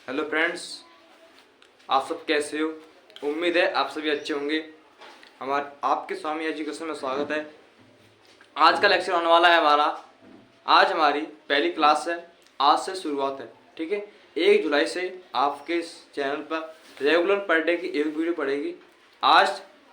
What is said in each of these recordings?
Hello friends, आप सब कैसे हो। उम्मीद है आप सभी अच्छे होंगे। आपके स्वामी एजुकेशन में स्वागत है। आज का लेक्चर होने वाला है हमारा। आज हमारी पहली क्लास है, आज से शुरुआत है। ठीक है, 1 जुलाई से आपके इस चैनल पर रेगुलर पर डे की एक वीडियो पड़ेगी। आज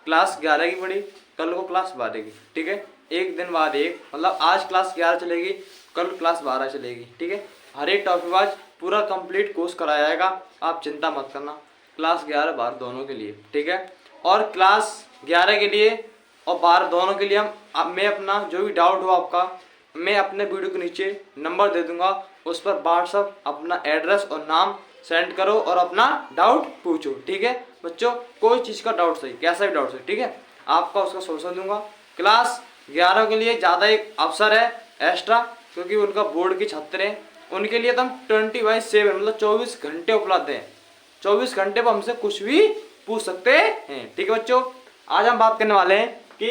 क्लास 11 की पड़ी, कल को क्लास 12 की। ठीक है, एक दिन बाद एक, मतलब आज क्लास 11 चलेगी, कल क्लास 12 चलेगी। ठीक है, हर एक टॉपिक आज पूरा कंप्लीट कोर्स कराया जाएगा, आप चिंता मत करना। क्लास 11 12 दोनों के लिए। ठीक है, और क्लास 11 के लिए और 12 दोनों के लिए मैं अपना जो भी डाउट हो आपका, मैं अपने वीडियो के नीचे नंबर दे दूंगा, उस पर व्हाट्सअप अपना एड्रेस और नाम सेंड करो और अपना डाउट पूछो। ठीक है बच्चों, कोई चीज़ का डाउट सही, कैसा भी डाउट सही, ठीक है, आपका उसका सोल्यूशन दूंगा। क्लास 11 के लिए ज़्यादा एक अवसर है एक्स्ट्रा, क्योंकि उनका बोर्ड की छात्र हैं, उनके लिए तो हम 24/7 मतलब 24 घंटे उपलब्ध हैं। 24 घंटे पर हमसे कुछ भी पूछ सकते हैं। ठीक है बच्चों, आज हम बात करने वाले हैं कि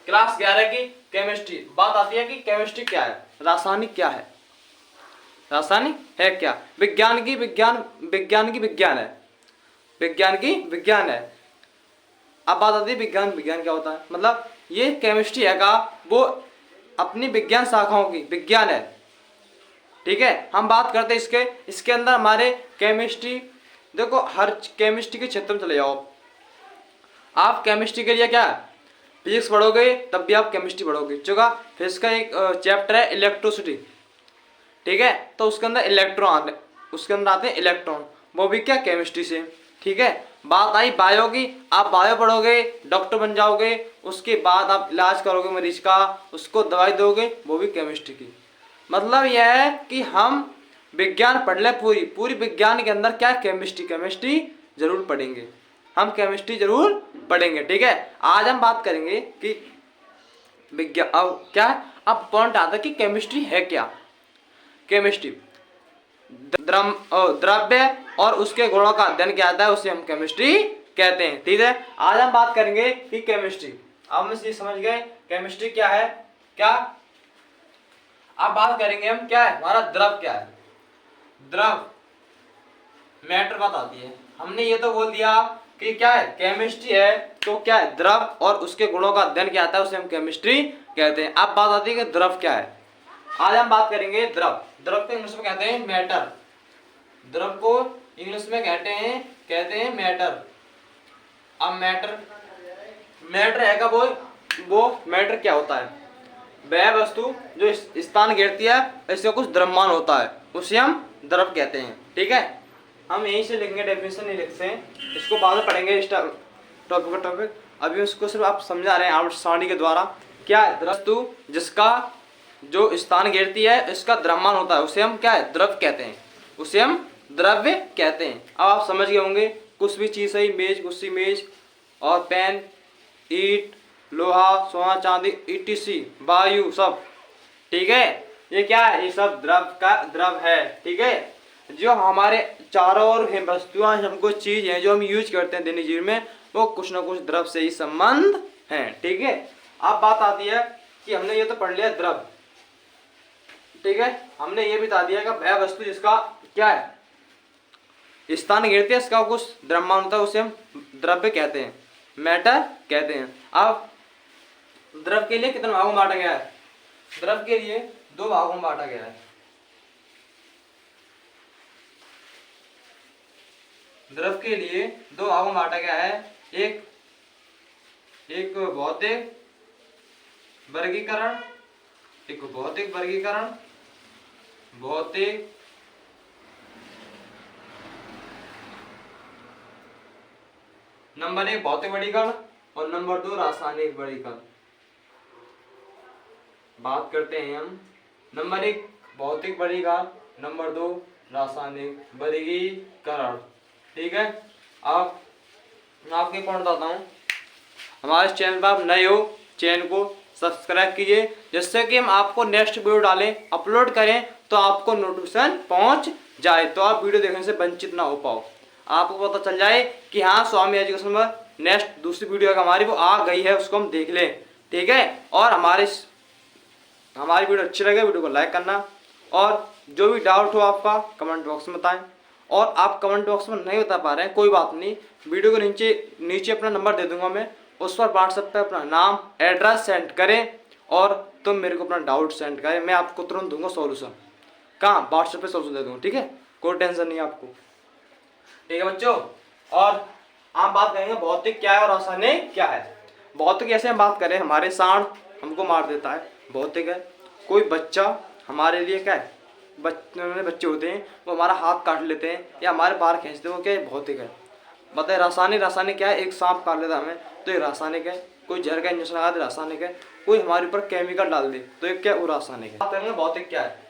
क्लास 11 की केमिस्ट्री। बात आती है कि केमिस्ट्री क्या है, रासायनिक क्या है, रासायनिक है क्या, विज्ञान की विज्ञान है, विज्ञान की विज्ञान है। अब बात आती है विज्ञान क्या होता है, मतलब ये केमिस्ट्री है का वो अपनी विज्ञान शाखाओं की विज्ञान है। ठीक है, हम बात करते हैं इसके अंदर हमारे केमिस्ट्री, देखो हर केमिस्ट्री के क्षेत्र में चले जाओ आप केमिस्ट्री के लिए क्या फिजिक्स पढ़ोगे तब भी आप केमिस्ट्री पढ़ोगे। चुका, फिर इसका एक चैप्टर है इलेक्ट्रिसिटी। ठीक है, तो उसके अंदर उसके अंदर आते हैं इलेक्ट्रॉन, वो भी क्या केमिस्ट्री से। ठीक है, बात आई बायो की, आप बायो पढ़ोगे डॉक्टर बन जाओगे, उसके बाद आप इलाज करोगे मरीज का, उसको दवाई दोगे, वो भी केमिस्ट्री की। मतलब यह है कि हम विज्ञान पढ़ ले, पूरी विज्ञान के अंदर क्या केमिस्ट्री जरूर पढ़ेंगे, हम केमिस्ट्री जरूर पढ़ेंगे। ठीक है, आज हम बात करेंगे कि विज्ञान अब क्या, अब पॉइंट आता है कि केमिस्ट्री है क्या। केमिस्ट्री द्रव्य और उसके गुणों का अध्ययन किया जाता है, उसे हम केमिस्ट्री कहते हैं। ठीक है, आज हम बात करेंगे कि केमिस्ट्री, अब हम इसे समझ गए केमिस्ट्री क्या है। क्या अब बात करेंगे हम क्या है हमारा द्रव क्या है। द्रव मैटर बात आती है, हमने ये तो बोल दिया कि क्या है केमिस्ट्री है, तो क्या है द्रव और उसके गुणों का अध्ययन किया जाता है, उसे हम केमिस्ट्री कहते हैं। अब बात आती है कि द्रव क्या है। आज हम बात करेंगे द्रव को इंग्लिश में कहते हैं मैटर, द्रव को इंग्लिश में कहते हैं मैटर। अब मैटर है का वो मैटर क्या होता है, वह वस्तु जो स्थान घेरती है, इसका कुछ द्रव्यमान होता है, उसे हम द्रव कहते हैं। ठीक है, हम यहीं से लिखेंगे, डेफिनेशन नहीं लिखते हैं, इसको बाद में पढ़ेंगे टॉपिक। अभी उसको सिर्फ आप समझा रहे हैं आउटस्टैंडिंग के द्वारा। क्या है वस्तु जिसका जो स्थान घेरती है, इसका द्रव्यमान होता है, उसे हम क्या है द्रव कहते हैं, उसे हम द्रव्य कहते हैं। अब आप समझ गए होंगे, कुछ भी चीज़ है, मेज कुर्सी मेज और पेन ईट लोहा सोना चांदी ETC वायु सब। ठीक है, ये क्या है, ये सब द्रव है। ठीक है, जो हमारे चारों ओर वस्तुएं हमको चीज है जो हम यूज करते हैं दैनिक जीवन में, वो कुछ ना कुछ द्रव से ही संबंध है। ठीक है, अब बात आती है कि हमने ये तो पढ़ लिया द्रव। ठीक है, हमने ये बता दिया कि वह वस्तु जिसका क्या है स्थान घेरती है, इसका कुछ द्रव्यमान होता है, उसे हम द्रव्य कहते हैं, मैटर कहते हैं। अब द्रव के लिए कितने भागों में बांटा गया है, द्रव के लिए 2 भागों में बांटा गया है। द्रव के लिए 2 भागों में बांटा गया है, एक भौतिक वर्गीकरण, भौतिक नंबर 1 भौतिक वर्गीकरण और नंबर 2 रासायनिक वर्गीकरण। बात करते हैं हम नंबर 1 भौतिक वर्गीकरण, नंबर 2 रासायनिक वर्गीकरण। ठीक है, अब मैं आपके पॉइंट बताता हूँ। हमारे चैनल पर आप नए हो, चैनल को सब्सक्राइब कीजिए, जिससे कि हम आपको नेक्स्ट वीडियो डालें, अपलोड करें तो आपको नोटिफिकेशन पहुँच जाए, तो आप वीडियो देखने से वंचित ना हो पाओ, आपको पता चल जाए कि हाँ स्वामी एजुकेशन पर नेक्स्ट दूसरी वीडियो हमारी वो आ गई है, उसको हम देख लें। ठीक है, और हमारी वीडियो अच्छी लगे वीडियो को लाइक करना, और जो भी डाउट हो आपका कमेंट बॉक्स में बताएं, और आप कमेंट बॉक्स में नहीं बता पा रहे हैं, कोई बात नहीं, वीडियो के नीचे नीचे अपना नंबर दे दूंगा मैं, उस पर व्हाट्सएप पे अपना नाम एड्रेस सेंड करें और तुम मेरे को अपना डाउट सेंड करें, मैं आपको तुरंत दूंगा सॉल्यूशन। कहाँ? व्हाट्सएप पे सॉल्यूशन दे दूंगा, ठीक है, कोई टेंशन नहीं है आपको, ठीक है बच्चों। और हम बात करेंगे भौतिक क्या है और रासायनिक क्या है। भौतिक ऐसे हम बात करें, हमारे सांड हमको मार देता है, भौतिक है। कोई बच्चा हमारे लिए क्या है, बच्चे होते हैं वो हमारा हाथ काट लेते हैं या हमारे बाहर खींचते हैं, वो क्या है, भौतिक है। बताए रासायनिक, रासायनिक क्या है, एक सांप काट लेता हमें तो ये रासायनिक है। कोई जहर का इंजेक्शन लगा दे, रासायनिक है। कोई हमारे ऊपर केमिकल डाल दे तो ये क्या, वो रासायनिक है। बात करेंगे भौतिक क्या है।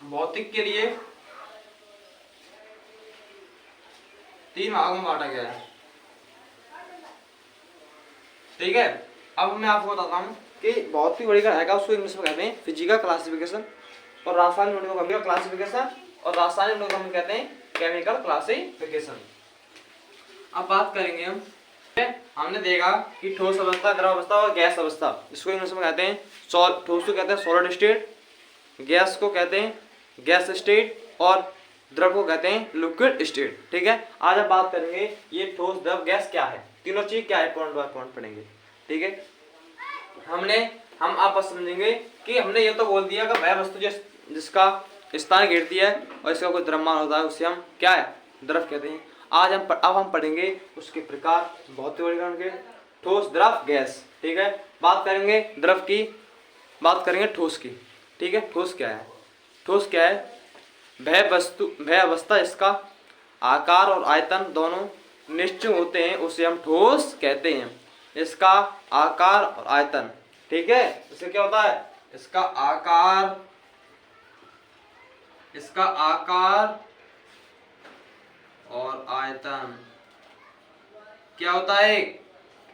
भौतिक के लिए 3 भागों में बांटा गया है, ठीक है। अब मैं आपको बताता हूँ कि भौतिक वर्गीकरण है, उसको इंग्लिश में कहते हैं फिजिकल क्लासिफिकेशन, और रासायनिक केमिकल क्लासिफिकेशन, और रासायनिक हम कहते हैं केमिकल क्लासिफिकेशन। अब बात करेंगे हमने देखा कि ठोस अवस्था, द्रव अवस्था और गैस अवस्था, इसको इंग्लिश में कहते हैं ठोस को कहते हैं सॉलिड स्टेट, गैस को कहते हैं गैस स्टेट, और द्रव को कहते हैं लिक्विड स्टेट, ठीक है। आज हम बात करेंगे ये ठोस, द्रव, गैस क्या है, तीनों चीज क्या है, पॉइंट बाय पॉइंट पढ़ेंगे, ठीक है। हम आप बस समझेंगे कि हमने ये तो बोल दिया कि वह वस्तु जिसका स्थान घेरती है और इसका कोई द्रव्यमान होता है उसे हम क्या है, द्रव कहते हैं। अब हम पढ़ेंगे उसके प्रकार, भौतिक वर्गीकरण के, ठोस, द्रव, गैस, ठीक है। बात करेंगे द्रव की, बात करेंगे ठोस की, ठीक है। ठोस क्या है, ठोस क्या है, वह अवस्था इसका आकार और आयतन दोनों निश्चित होते हैं उसे हम ठोस कहते हैं। इसका आकार और आयतन, ठीक है, इससे क्या होता है, इसका आकार और आयतन क्या होता है,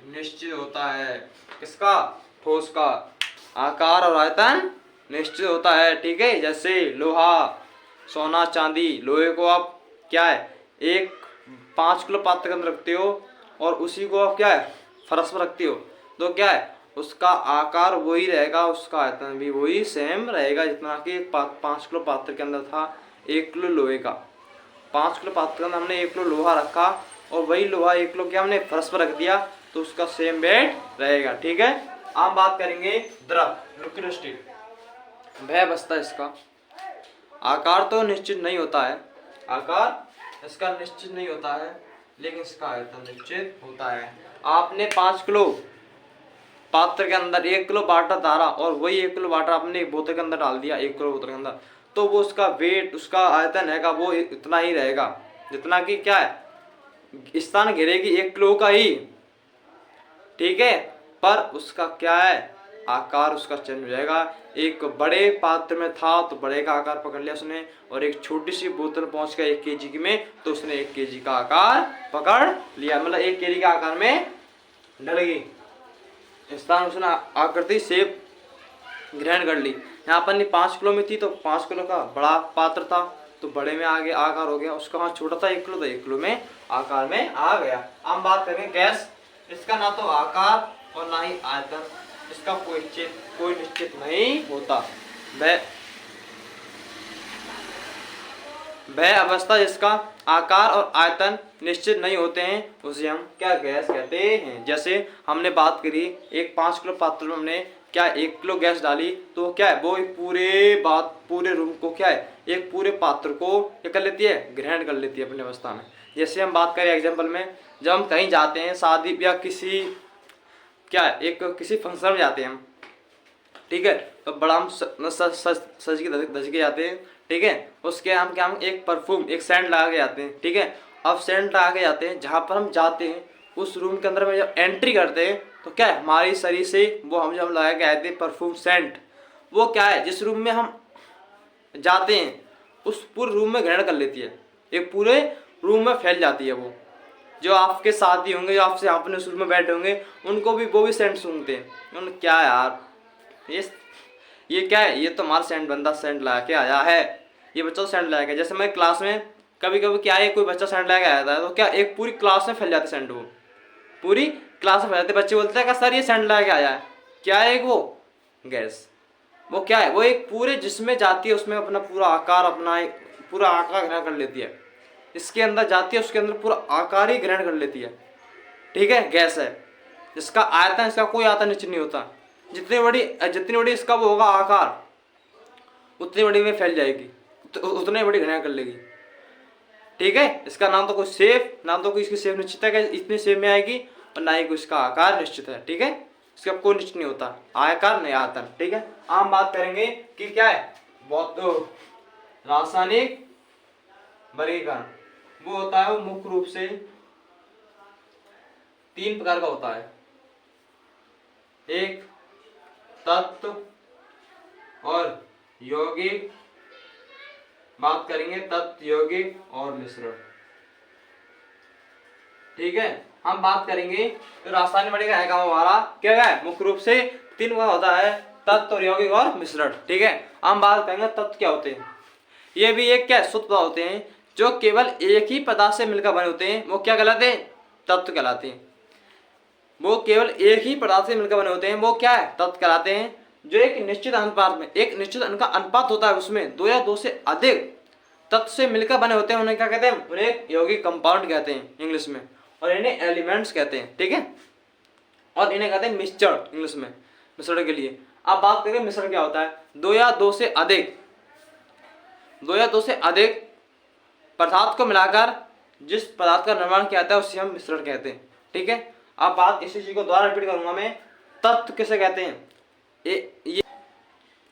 निश्चित होता है। किसका, ठोस का आकार और आयतन निश्चित होता है, ठीक है। जैसे लोहा, सोना, चांदी, लोहे को आप क्या है, 5 किलो पात्र के अंदर रखते हो और उसी को आप क्या है, फर्श पर रखते हो, तो क्या है, उसका आकार वही रहेगा, उसका आयतन भी वही सेम रहेगा, जितना कि 5 किलो पात्र के अंदर था 1 किलो लोहे का। 5 किलो पात्र के अंदर हमने 1 किलो लोहा रखा और वही लोहा 1 किलो क्या हमने फर्श पर रख दिया, तो उसका सेम वेट रहेगा, ठीक है। आप बात करेंगे द्रव, लिक्विड स्टेट, वह अवस्था इसका आकार तो निश्चित नहीं होता है, आकार इसका निश्चित नहीं होता है, लेकिन इसका आयतन निश्चित होता है। आपने 5 किलो पात्र के अंदर 1 किलो वाटर डाला और वही 1 किलो वाटर आपने एक बोतल के अंदर डाल दिया, 1 किलो बोतल के अंदर, तो वो उसका वेट, उसका आयतन है वो इतना ही रहेगा, जितना कि क्या है, स्थान घेरेगी 1 किलो का ही, ठीक है। पर उसका क्या है, आकार उसका चेंज हो जाएगा। एक बड़े पात्र में था तो बड़े का आकार पकड़ लिया उसने, और एक छोटी सी बोतल पहुंच गया 1 केजी में तो उसने 1 केजी का आकार पकड़ लिया, मतलब 1 केजी के आकार में ढल गई, स्थान उसने आकृति शेप ग्रहण कर ली। यहाँ पर 5 किलो में थी तो 5 किलो का बड़ा पात्र था तो बड़े में आगे आकार हो गया, उसका वहाँ छोटा था 1 किलो, तो 1 किलो में आकार में आ गया। हम बात करेंगे गैस, इसका ना तो आकार और ना ही आयतन, इसका कोई निश्चित नहीं होता। वह अवस्था जिसका आकार और आयतन निश्चित नहीं होते हैं उसे हम क्या, गैस कहते हैं। जैसे हमने बात करी, एक 5 किलो पात्र में हमने क्या 1 किलो गैस डाली, तो क्या है, वो पूरे रूम को क्या है, एक पूरे पात्र को क्या कर लेती है, ग्रहण कर लेती है अपनी अवस्था में। जैसे हम बात करें एग्जाम्पल में, जब हम कहीं जाते हैं शादी या किसी क्या है, किसी फंक्शन में जाते हैं हम, ठीक है, तो बड़ा हम सज के धज के जाते हैं, ठीक है। उसके हम क्या, हम एक परफ्यूम, एक सेंट लगा के जाते हैं, ठीक है। अब सेंट लगा के जाते हैं, जहाँ पर हम जाते हैं उस रूम के अंदर में जब एंट्री करते हैं तो क्या है, हमारी शरीर से वो हम जब लगा के आते हैं परफ्यूम सेंट, वो क्या है, जिस रूम में हम जाते हैं उस पूरे रूम में ग्रहण कर लेती है, एक पूरे रूम में फैल जाती है। वो जो आपके साथी होंगे, जो आपसे अपने रूम में बैठे होंगे, उनको भी वो भी सेंट सूंघते हैं, उन्होंने क्या यार ये क्या है, ये तो हमारा सेंट बंदा सेंट लगा के आया है, ये बच्चा तो सेंट लगा के। जैसे मैं क्लास में कभी कभी क्या है, कोई बच्चा सेंट लगा के आया था तो क्या एक पूरी क्लास में फैल जाते सेंट, वो पूरी क्लास में फैल जाते, बच्चे बोलते हैं कि सर ये सेंट लगा के आया है, क्या है वो गैस, वो क्या है, वो एक पूरे जिसमें जाती है उसमें अपना पूरा आकार, अपना पूरा आकार ग्रहण कर लेती है। इसके अंदर जाती है, उसके अंदर पूरा आकार ही ग्रहण कर लेती है। ठीक है, गैस है। इसका आयतन, इसका कोई आयतन निश्चित नहीं होता। जितनी बड़ी इसका वो होगा आकार, उतनी बड़ी में फैल जाएगी, तो उतनी बड़ी ग्रहण कर लेगी। ठीक है, इसका नाम तो कोई शेप, ना तो कोई इसकी शेप निश्चित है कि इतनी शेप में आएगी, और ना ही कोई इसका आकार निश्चित है। ठीक है, इसका कोई निश्चित नहीं होता, आयकार नहीं आयतन। ठीक है, हम बात करेंगे कि क्या है बहुत रासायनिक वर्गीकरण। वो होता है, वो मुख्य रूप से 3 प्रकार का होता है। एक तत्व और यौगिक, बात करेंगे तत्व, यौगिक और मिश्रण। ठीक है, हम बात करेंगे तो रासायनिक वर्गीकरण का हमारा क्या है, मुख्य रूप से 3 प्रकार होता है, तत्व और यौगिक और मिश्रण। ठीक है, हम बात करेंगे तत्व क्या होते हैं। ये भी एक क्या शुद्ध पदार्थ होते हैं जो केवल एक ही पदार्थ से मिलकर बने होते हैं, वो क्या कहलाते हैं, तत्व कहलाते हैं। वो केवल एक ही पदार्थ से मिलकर बने होते हैं, वो क्या है, तत्व कहलाते हैं। जो एक निश्चित अनुपात में, एक निश्चित का अनुपात होता है, उसमें 2 या 2 से अधिक तत्व से मिलकर बने होते हैं, उन्हें क्या कहते हैं, उन्हें यौगिक कंपाउंड कहते हैं इंग्लिश में, और इन्हें एलिमेंट्स कहते हैं। ठीक है, और इन्हें कहते हैं मिक्सचर इंग्लिश में, मिश्रण के लिए। अब बात करें मिश्रण क्या होता है। 2 या 2 से अधिक पदार्थ को मिलाकर जिस पदार्थ का निर्माण किया जाता है उसे हम मिश्रण कहते हैं। ठीक है, अब बात इसी चीज को दोबारा रिपीट करूंगा मैं। तत्व किसे कहते हैं, ये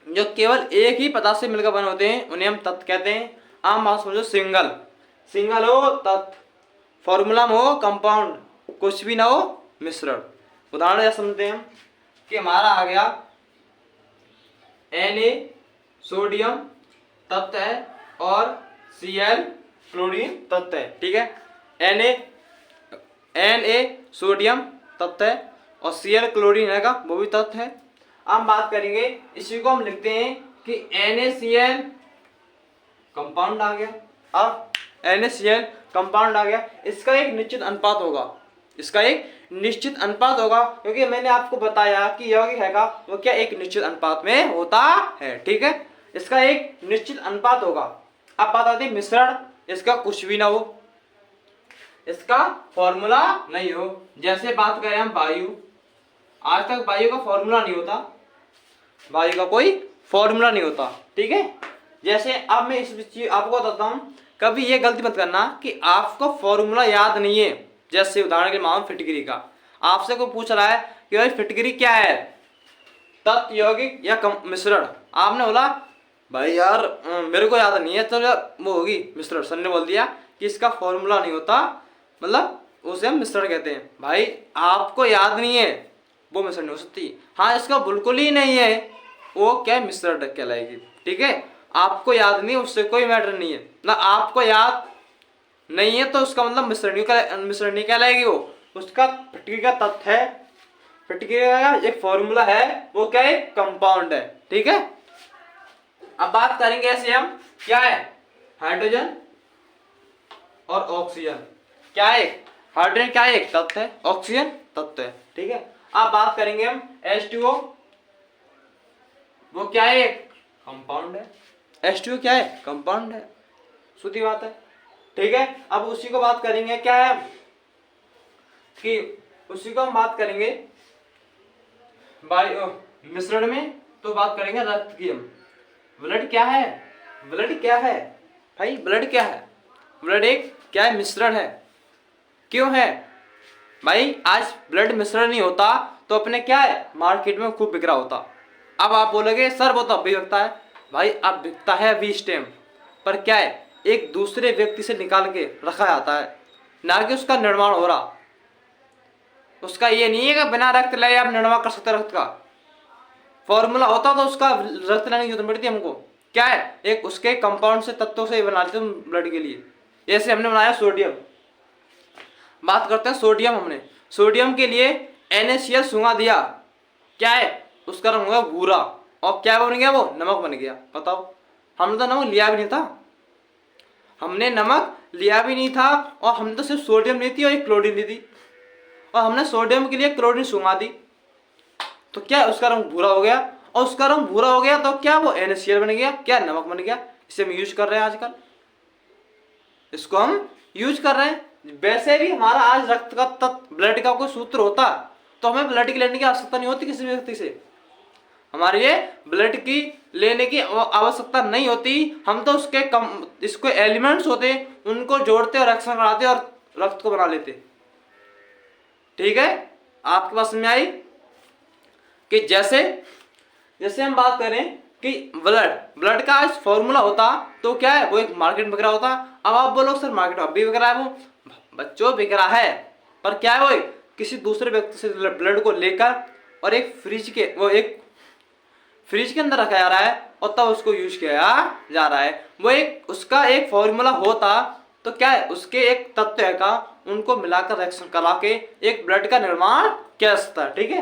जो केवल एक ही पदार्थ से मिलकर बने होते हैं उन्हें हम तत्व कहते हैं। आम बात समझो, सिंगल हो तत्व, फॉर्मूला में हो कंपाउंड, कुछ भी ना हो मिश्रण। उदाहरण जैसे समझते हैं हम कि हमारा आ गया Na सोडियम तत्व है और Cl क्लोरीन तत्व है। ठीक है, Na सोडियम तत्व है और Cl क्लोरीन है का, वो भी तत्व है। हम बात करेंगे, इसी को हम लिखते हैं कि NaCl कंपाउंड आ गया। अब NaCl कंपाउंड आ गया, इसका एक निश्चित अनुपात होगा, क्योंकि मैंने आपको बताया कि यौगिक है का वो क्या एक निश्चित अनुपात में होता है। ठीक है, इसका एक निश्चित अनुपात होगा। अब बात आती है मिश्रण, इसका कुछ भी ना हो, इसका फॉर्मूला नहीं हो। जैसे बात करें हम वायु, आज तक वायु का फॉर्मूला नहीं होता, वायु का कोई फॉर्मूला नहीं होता। ठीक है, जैसे अब मैं इस चीज आपको बताता हूँ, कभी ये गलती मत करना कि आपको फॉर्मूला याद नहीं है। जैसे उदाहरण के लिए मान फिटकरी का, आपसे कोई पूछ रहा है कि भाई फिटकरी क्या है, तत्व, यौगिक या मिश्रण। आपने बोला भाई यार मेरे को याद नहीं है, तो वो होगी मिश्रण। सर ने बोल दिया कि इसका फॉर्मूला नहीं होता, मतलब उसे हम मिश्रण कहते हैं। भाई आपको याद नहीं है, वो मिश्रण नहीं हो सकती। हाँ, इसका बिल्कुल ही नहीं है, वो क्या मिश्रण कहलाएगी। ठीक है, आपको याद नहीं, उससे कोई मैटर नहीं है ना। आपको याद नहीं है तो उसका मतलब मिश्रण नहीं कहलाएगी वो, उसका फिटकरी का तत्व है, फिटकरी का एक फॉर्मूला है, वो क्या है, कंपाउंड है। ठीक है, अब बात करेंगे ऐसे हम, क्या है, हाइड्रोजन और ऑक्सीजन। क्या है, हाइड्रोजन क्या है, एक तत्व है, ऑक्सीजन तत्व है। ठीक है, अब बात करेंगे हम H2O, वो क्या है, एक कंपाउंड है। H2O क्या है, कंपाउंड है, सीधी बात है। ठीक है, अब उसी को बात करेंगे, क्या है कि उसी को हम बात करेंगे मिश्रण में, तो बात करेंगे रक्त की हम। ब्लड क्या है, ब्लड क्या है भाई, ब्लड क्या है, ब्लड एक क्या है, मिश्रण है। क्यों है भाई, आज ब्लड मिश्रण नहीं होता तो अपने क्या है, मार्केट में खूब बिक रहा होता। अब आप बोलोगे सर वो तो अब भी बिकता है। भाई अब बिकता है अभी इस टाइम, पर क्या है, एक दूसरे व्यक्ति से निकाल के रखा जाता है, ना कि उसका निर्माण हो रहा। उसका ये नहीं है कि बिना रक्त लाए आप निर्माण कर सकते। रक्त का फॉर्मूला होता तो उसका रक्त लाने की जरूरत पड़ती है हमको। क्या है, एक उसके कंपाउंड से, तत्वों से बना लेते हम ब्लड के लिए। जैसे हमने बनाया सोडियम, बात करते हैं सोडियम। हमने सोडियम के लिए NaCl सुंगा दिया, क्या है, उसका रंग हो गया भूरा, और क्या बन गया, वो नमक बन गया। बताओ, हमने तो नमक लिया भी नहीं था, और हमने तो सिर्फ सोडियम ली थी और एक क्लोरीन ली थी, और हमने सोडियम के लिए क्लोरीन सुंगा दी, तो क्या उसका रंग भूरा हो गया। और उसका रंग भूरा हो गया तो क्या वो NaCl बन गया, क्या नमक बन गया। इसे हम यूज कर रहे हैं आजकल। इसको हम यूज कर रहे हैं। वैसे भी हमारा आज रक्त का तत्व ब्लड का कोई सूत्र होता तो हमें ब्लड की लेने की आवश्यकता नहीं होती किसी भी व्यक्ति से, हमारे ये ब्लड की लेने की आवश्यकता नहीं होती। हम तो उसके इसको एलिमेंट्स होते उनको जोड़ते और रिएक्शन कराते और रक्त को बना लेते। ठीक है, आपके पास में आई कि जैसे हम बात करें कि ब्लड का आज फॉर्मूला होता तो क्या है, वो एक मार्केट में बिक रहा होता। अब आप बोलो सर मार्केट में भी बिक रहा है, वो बच्चों बिक रहा है, पर क्या है वो किसी दूसरे व्यक्ति से ब्लड को लेकर और एक फ्रिज के अंदर रखा जा रहा है और तब उसको यूज किया जा रहा है। वो उसका एक फॉर्मूला होता तो क्या है, उसके एक तत्व है का उनको मिलाकर रिएक्शन करा के एक ब्लड का निर्माण किया जा सकता है। ठीक है,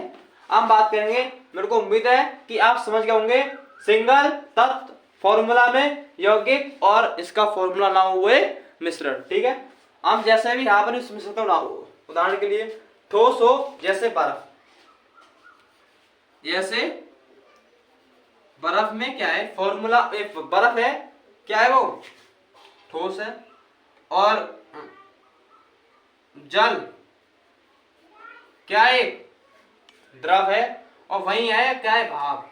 अब बात करेंगे, मेरे को उम्मीद है कि आप समझ गए होंगे सिंगल तत्व फॉर्मूला में यौगिक और इसका फॉर्मूला ना हुए मिश्रण। ठीक है, हम जैसे भी यहाँ पर इस मिश्रण को उदाहरण के लिए ठोस हो जैसे बर्फ, जैसे बर्फ में क्या है फॉर्मूला, बर्फ है क्या है वो ठोस है, और जल क्या है द्रव है, और वही है क्या है भाप,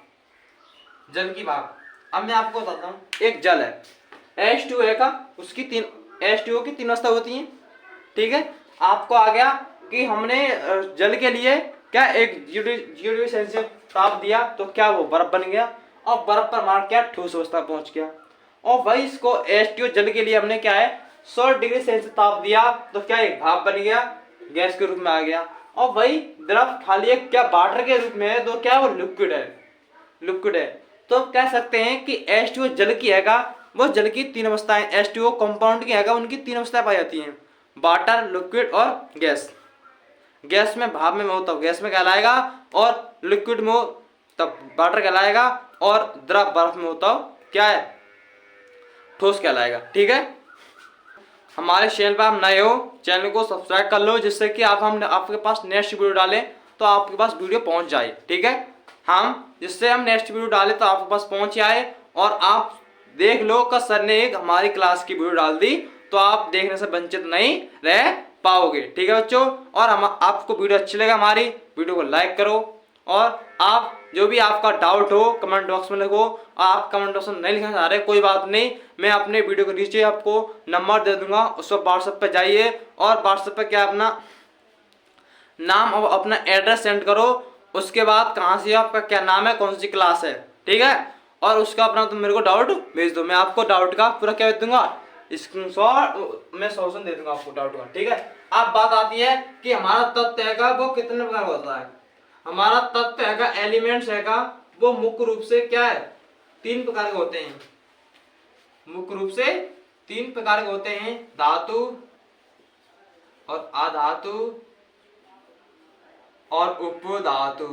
जल की भाप। अब मैं आपको बताता हूँ, एक जल है H2O है का, उसकी H2O की 3 अवस्था होती हैं। ठीक है, आपको आ गया कि हमने जल के लिए क्या एक 0 डिग्री सेल्सियस ताप दिया तो क्या वो बर्फ बन गया, और बर्फ पर मार क्या ठोस अवस्था पहुंच गया। और वही इसको H2O जल के लिए हमने क्या है 100 डिग्री सेल्सियस ताप दिया तो क्या एक भाप बन गया, गैस के रूप में आ गया। और वही द्रव खाली एक क्या वाटर के रूप में है तो क्या वो लिक्विड है। तो कह सकते हैं कि H2O जल की हैगा, वो जल की 3 अवस्थाएं, H2O कंपाउंड की हैगा उनकी 3 अवस्थाएं पाई जाती हैं, वाटर, लिक्विड और गैस। गैस में भाप में हो तब गैस में कहलाएगा, और लिक्विड में हो तब वाटर कहलाएगा, और द्रव बर्फ में हो तब क्या है ठोस कहलाएगा। ठीक है, हमारे चैनल पर आप नए हो, चैनल को सब्सक्राइब कर लो जिससे कि आपके पास नेक्स्ट वीडियो डालें तो आपके पास वीडियो पहुंच जाए। ठीक है, जिससे हम नेक्स्ट वीडियो डालें तो आपके पास पहुंच जाए, और आप देख लो कि सर ने एक हमारी क्लास की वीडियो डाल दी तो आप देखने से वंचित नहीं रह पाओगे। ठीक है बच्चों, और आपको वीडियो अच्छी लगे हमारी वीडियो को लाइक करो, और आप जो भी आपका डाउट हो कमेंट बॉक्स में लिखो। आप कमेंट बॉक्स में नहीं लिखना चाह रहे कोई बात नहीं, मैं अपने वीडियो के नीचे आपको नंबर दे दूंगा, उस पर व्हाट्सएप पे जाइए और व्हाट्सएप पे क्या अपना नाम और अपना एड्रेस सेंड करो, उसके बाद कहाँ से आपका क्या नाम है, कौन सी क्लास है। ठीक है, और उसका अपना तुम मेरे को डाउट भेज दो, मैं आपको डाउट का पूरा क्या भेज दूंगा स्क्रीनशॉट, मैं सॉल्यूशन दे दूंगा आपको डाउट का। ठीक है, अब बात आती है कि हमारा तत्व है वो कितने प्रकार का होता है। हमारा तत्व है एलिमेंट्स है वो मुख्य रूप से क्या है 3 प्रकार के होते हैं, मुख्य रूप से 3 प्रकार के होते हैं, धातु और अधातु और उपधातु।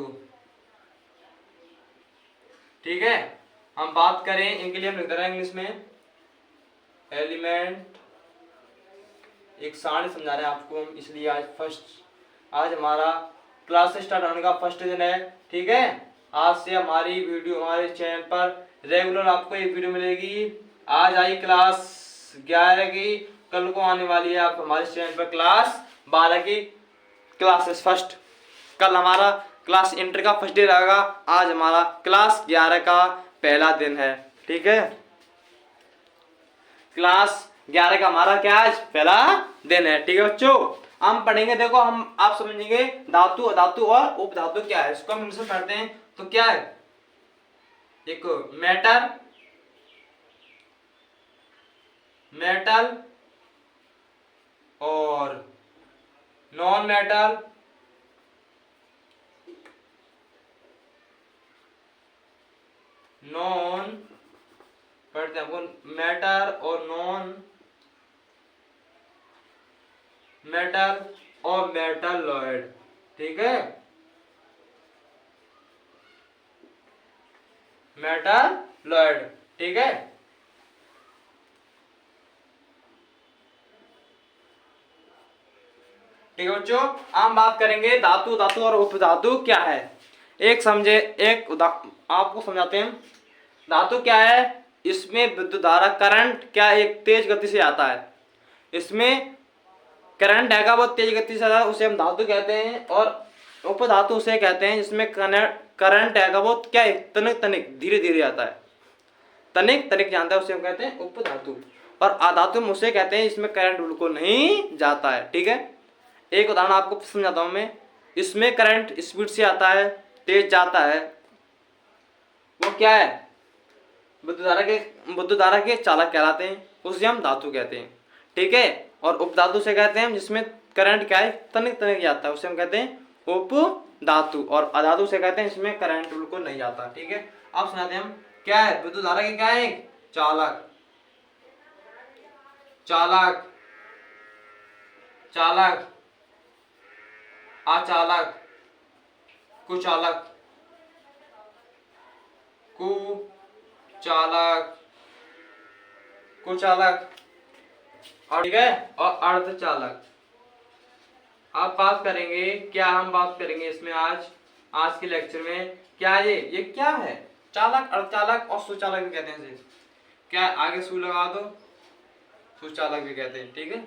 ठीक है, हम बात करें इनके लिए हम लिख दे रहे हैं इंग्लिश में एलिमेंट, एक सारणी समझा रहे हैं आपको हम, इसलिए आज हमारा क्लास स्टार्ट होने का फर्स्ट दिन है। ठीक है, आज से हमारी वीडियो हमारे चैनल पर रेगुलर आपको एक वीडियो मिलेगी। आज आई क्लास 11 की, कल को आने वाली है आप हमारे चैनल पर क्लास 12 की क्लासेस फर्स्ट। कल हमारा क्लास इंटर का फर्स्ट डे रहेगा, आज हमारा क्लास 11 का पहला दिन है। ठीक है, क्लास 11 का हमारा क्या आज पहला दिन है। ठीक है बच्चों, हम पढ़ेंगे, देखो आप समझेंगे धातु, अधातु और उपधातु क्या है, इसको हम इंग्लिश में पढ़ते हैं तो क्या है, देखो मेटल और नॉन मेटल, पढ़ते हैं मेटल और नॉन मेटल और मेटलॉइड। ठीक है, मेटलॉइड। ठीक है, ठीक है बच्चों, हम बात करेंगे धातु, धातु और उपधातु क्या है। आपको समझाते हैं। धातु क्या है, इसमें विद्युत धारा करंट क्या एक तेज गति से आता है, इसमें करंट आएगा वो तेज गति से आता है, उसे हम धातु कहते हैं। और उपधातु उसे कहते हैं जिसमें करंट आएगा वो क्या है, तनिक तनिक धीरे धीरे आता है। तनिक तनिक जानता है उसे हम कहते हैं उपधातु। और अधातु हम उसे कहते हैं इसमें करंट बिल्कुल नहीं जाता है। ठीक है, एक उदाहरण आपको समझाता हूं मैं। इसमें करंट स्पीड से आता है, तेज जाता है, वो क्या है, विद्युत धारा के चालक कहलाते हैं, उसे हम धातु कहते हैं। ठीक है, और उपधातु से कहते हैं जिसमें करंट क्या है, तनिक तनिक जाता है, उसे हम कहते हैं उपधातु। और अधातु से कहते हैं इसमें करंट बिल्कुल नहीं जाता। ठीक है, अब सुनाते हैं हम क्या है, विद्युत धारा के क्या है, चालक, चालक, चालक, अचालक, कुचालक, कुचालक, कुचालक, और ठीक है, और अर्धचालक। अब बात करेंगे, क्या हम बात करेंगे इसमें आज के लेक्चर में, क्या ये क्या है, चालक, अर्धचालक और सुचालक भी कहते हैं इसे। क्या आगे सु लगा दो, सुचालक भी कहते हैं। ठीक है,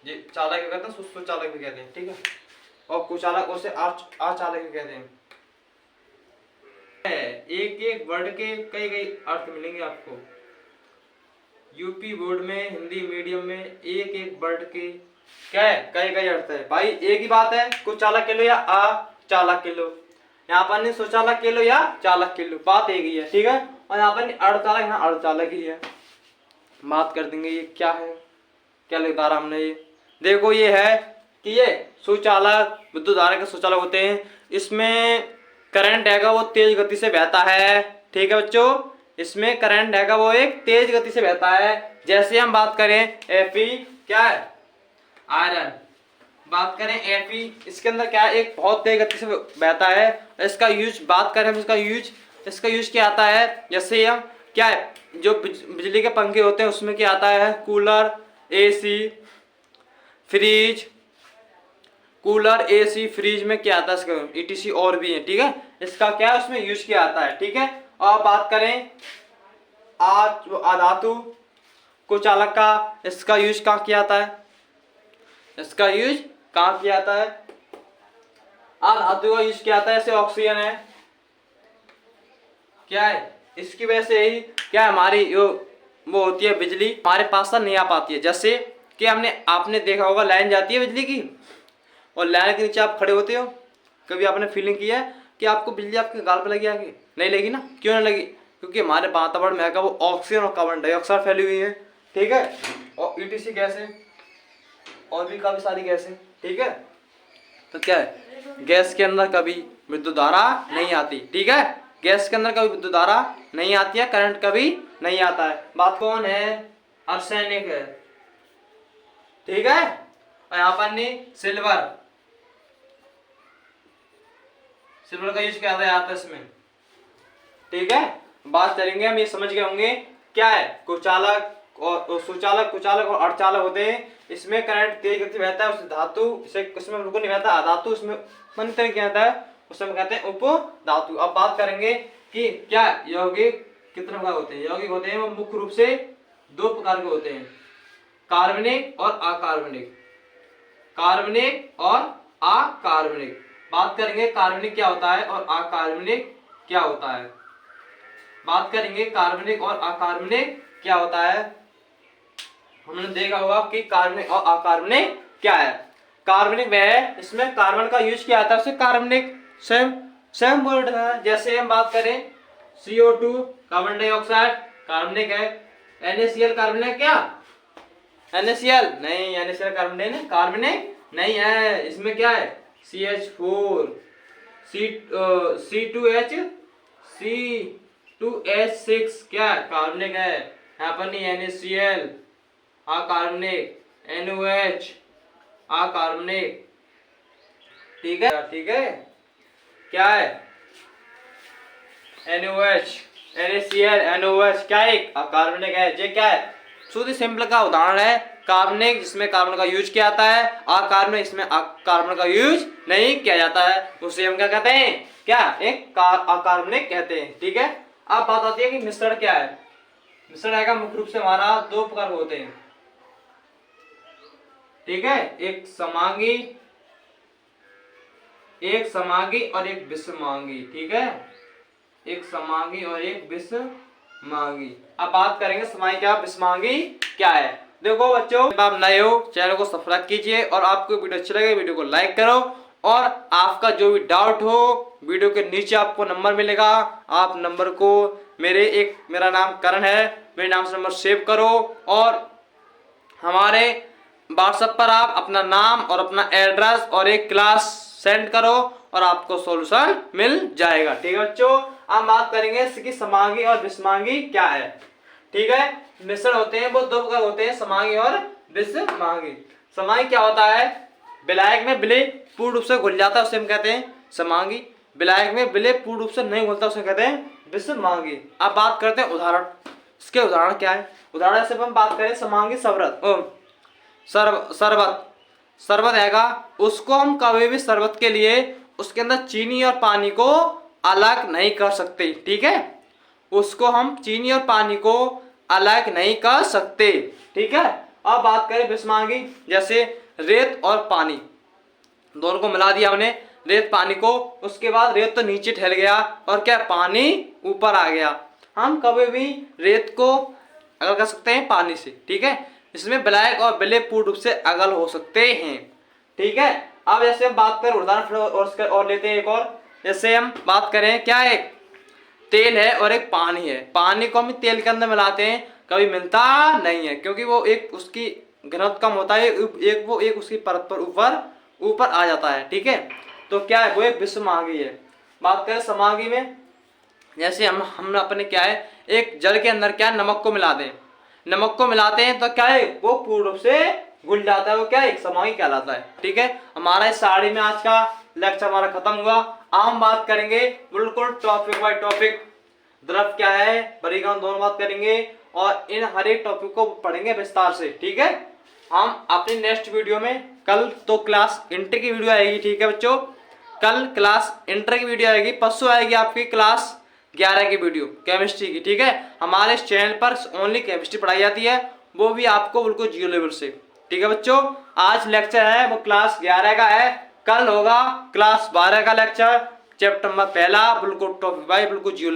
ये चालक भी कहते हैं, सुचालक भी कहते हैं। ठीक है, और कुचालक उसे अचालक भी कहते हैं। एक एक वर्ड के कई कई अर्थ मिलेंगे आपको। यूपी बोर्ड में, हिंदी मीडियम में एक एक वर्ड के क्या है, कई कई अर्थ है। भाई एक ही बात है, कुचालक के लो या अचालक के लो, यहाँ पर नहीं सुचालक के लो या चालक के लो, बात एक ही है। ठीक है, और यहाँ पर अर्धचालक, यहाँ अर्धचालक ही है। बात कर देंगे ये क्या है, क्या लिखा रहा हमने, ये देखो ये है कि ये सुचालक, विद्युत धारा के सुचालक होते हैं। इसमें करंट आएगा वो तेज गति से बहता है। ठीक है बच्चों, इसमें करंट आएगा वो एक तेज गति से बहता है। जैसे हम बात करें Fe क्या है, आयरन, बात करें Fe, इसके अंदर क्या है, एक बहुत तेज गति से बहता है। इसका यूज बात करें हम, इसका यूज क्या आता है, जैसे हम क्या है, जो बिजली के पंखे होते हैं उसमें क्या आता है, cooler, AC, fridge, cooler, AC, fridge में क्या आता है इसका, ETC और भी है। ठीक है, इसका क्या है, उसमें यूज किया आता है। ठीक है, और बात करें अधातु कुचालक का, इसका यूज कहाँ किया जाता है, इसका यूज कहाँ किया जाता है, अधातु का यूज किया जाता है। जैसे ऑक्सीजन है, क्या है, इसकी वजह से ही क्या हमारी जो वो होती है बिजली हमारे पास तक नहीं आ पाती है। जैसे कि आपने देखा होगा, लाइन जाती है बिजली की, और लाइन के नीचे आप खड़े होते हो, कभी आपने फीलिंग किया है कि आपको बिजली आपके गाल पे लगी, आगे नहीं लगी ना, क्यों नहीं लगी, क्योंकि हमारे वातावरण में है वो ऑक्सीजन और कार्बन डाइऑक्साइड फैली हुई है। ठीक है, और ETC गैस है, और भी काफी सारी गैस है। ठीक है, तो क्या है, गैस के अंदर कभी विद्युत धारा नहीं आती। ठीक है, गैस के अंदर कभी विद्युत धारा नहीं आती है, करंट कभी नहीं आता है। बात कौन है, आर्सेनिक है। ठीक है, और यहाँ पर नहीं, सिल्वर, सिल्वर का यूज क्या आता है इसमें। ठीक है, बात करेंगे हम, ये समझ गए होंगे क्या है, कुचालक और सुचालक, कुचालक और अर्धचालक होते हैं। इसमें करंट तेज गति बहता है, उस धातु से इसमें बिल्कुल नहीं बहता, अधातु इसमें मन तरह क्या आता है, उसे हम कहते हैं उपधातु। अब बात करेंगे कि क्या यौगिक कितने प्रकार होते हैं। यौगिक होते हैं वो मुख्य रूप से दो प्रकार के होते हैं, कार्बनिक और अकार्बनिक, कार्बनिक और अकार्बनिक। बात करेंगे कार्बनिक क्या होता है और अकार्बनिक क्या होता है। बात करेंगे कार्बनिक और अकार्बनिक क्या होता है। हमने देखा होगा कि कार्बनिक और अकार्बनिक क्या है। कार्बनिक वह है इसमें कार्बन का यूज किया जाता है, उसे कार्बनिक सेम वर्ड है। जैसे हम बात करें CO2 कार्बन डाइऑक्साइड कार्बनिक है, NaCl कार्बनिक क्या, NaCl नहीं, NaCl कार्बनिक नहीं है। इसमें क्या है CH4 C2H6 क्या कार्बनिक है, यहाँ पर नहीं NaCl अकार्बनिक, NOH अकार्बनिक। ठीक है, ठीक है, क्या है NOH NaCl NOH क्या है अकार्बनिक है। ये क्या है शुद्ध सिंपल का उदाहरण है, कार्बनिक जिसमें कार्बन का यूज किया जाता है, अकार्बनिक इसमें कार्बन का यूज नहीं किया जाता है, उसे हम क्या कहते हैं, क्या एक अकार्बनिक कहते हैं। ठीक है, अब बात आती है कि मिश्रण क्या है। मिश्रण आएगा मुख्य रूप से हमारा दो प्रकार होते हैं, ठीक है, एक समांगी और एक विषमांगी। ठीक है, एक समांगी और एक विषमांगी। अब बात करेंगे समांगी क्या विषमांगी क्या है। देखो बच्चों, जब आप नए हो चैनल को सब्सक्राइब कीजिए और आपको वीडियो अच्छी लगे वीडियो को लाइक करो, और आपका जो भी डाउट हो वीडियो के नीचे आपको नंबर मिलेगा, आप नंबर को मेरा नाम करण है, मेरे नाम से नंबर सेव करो और हमारे व्हाट्सएप पर आप अपना नाम और अपना एड्रेस और एक क्लास सेंड करो और आपको सॉल्यूशन मिल जाएगा। ठीक है बच्चों, अब बात करेंगे इसकी समांगी और विषमांगी क्या है। ठीक है, मिश्रण होते हैं वो दो प्रकार होते हैं, समांगी और विषमांगी। समांगी क्या होता है, विलायक में विलय पूर्ण रूप से घुल जाता है उसे हम कहते हैं समांगी, विलायक में विलय पूर्ण रूप से नहीं घुलता उसे कहते हैं विषमांगी। अब बात करते हैं उदाहरण, इसके उदाहरण क्या है। उदाहरण से हम बात करें समांगी शरबत आएगा, उसको हम कभी भी शरबत के लिए उसके अंदर चीनी और पानी को अलग नहीं कर सकते। ठीक है, उसको हम चीनी और पानी को अलग नहीं कर सकते। ठीक है, अब बात करें विषमांगी, जैसे रेत और पानी दोनों को मिला दिया हमने, रेत पानी को, उसके बाद रेत तो नीचे ठहर गया और क्या पानी ऊपर आ गया। हम कभी भी रेत को अलग कर सकते हैं पानी से। ठीक है, इसमें विलायक और विलय पूर्ण रूप से अलग हो सकते हैं। ठीक है, अब जैसे हम बात करें उदाहरण और लेते हैं एक और, जैसे हम बात करें क्या है, तेल है और एक पानी है, पानी को हम तेल के अंदर मिलाते हैं कभी मिलता नहीं है, क्योंकि वो एक उसकी घनत्व कम होता है, एक उसकी परत पर ऊपर आ जाता है। ठीक है, तो क्या है वो एक विषमांगी है। बात करें समांगी में, जैसे हम अपने क्या है, एक जल के अंदर क्या नमक को मिला दें, नमक को मिलाते हैं तो क्या है वो पूर्ण रूप से घुल जाता है, वो क्या है एक समांगी कहलाता है। ठीक है, हमारा इस साड़ी में आज का लेक्चर हमारा खत्म हुआ। अब हम बात करेंगे बिल्कुल टॉपिक बाय टॉपिक, द्रव क्या है परिगण दोनों बात करेंगे और इन हर एक टॉपिक को पढ़ेंगे विस्तार से। ठीक है, हम अपनी नेक्स्ट वीडियो में, कल तो क्लास इंटर की वीडियो आएगी। ठीक है बच्चों, कल क्लास इंटर की वीडियो आएगी, परसों आएगी आपकी क्लास 11 की वीडियो केमिस्ट्री की। ठीक है, हमारे इस चैनल पर ओनली केमिस्ट्री पढ़ाई जाती है, वो भी आपको बिल्कुल 0 लेवल से। ठीक है बच्चों, आज लेक्चर है वो क्लास 11 का है, कल होगा क्लास 12 का लेक्चर, चैप्टर नंबर 1 बिल्कुल टॉपिक बाय बिल्कुल 0 लेवल।